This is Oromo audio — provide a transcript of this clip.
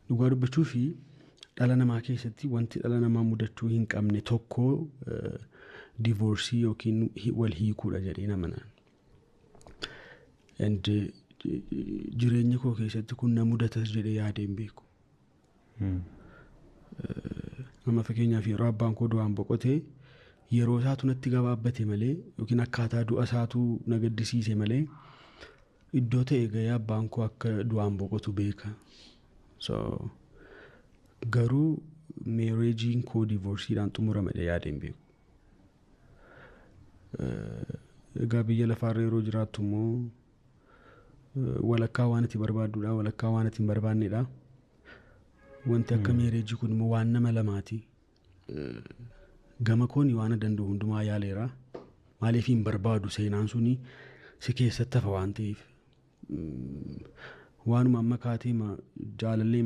dhugaa dubbachuu fi dhala namaa keessatti wanti dhala namaa mudachuu hin qabne tokko divorcii yookiin wal hiikuudha jedhee amanaan. And jireenya koo keessatti kun na mudatas jedhee yaadeen beeku. Amma fakkeenyaaf yeroo abbaan koo du'aan boqote yeroo isaatu natti gabaabbate malee yookiin akkaataa du'a isaatu na gaddisiise malee iddoo ta'e gahee abbaan koo akka du'aan boqotu beeka. So garuu marriagein koo divorceedhaan xumurame yaadeen beeku. Egaa biyya lafaarra yeroo jiraattu immoo walakkaa waan itti barbaadduudha walakkaa waan itti hin barbaannedha. Wanti akka marriage kun immoo waan nama lamaati. Gama kooni waan danda'u hundumaa yaaleera. Maaliif hin barbaadu seenaan suni si keessatti hafa waan ta'eef. Waanuma amma kaatee jaalallee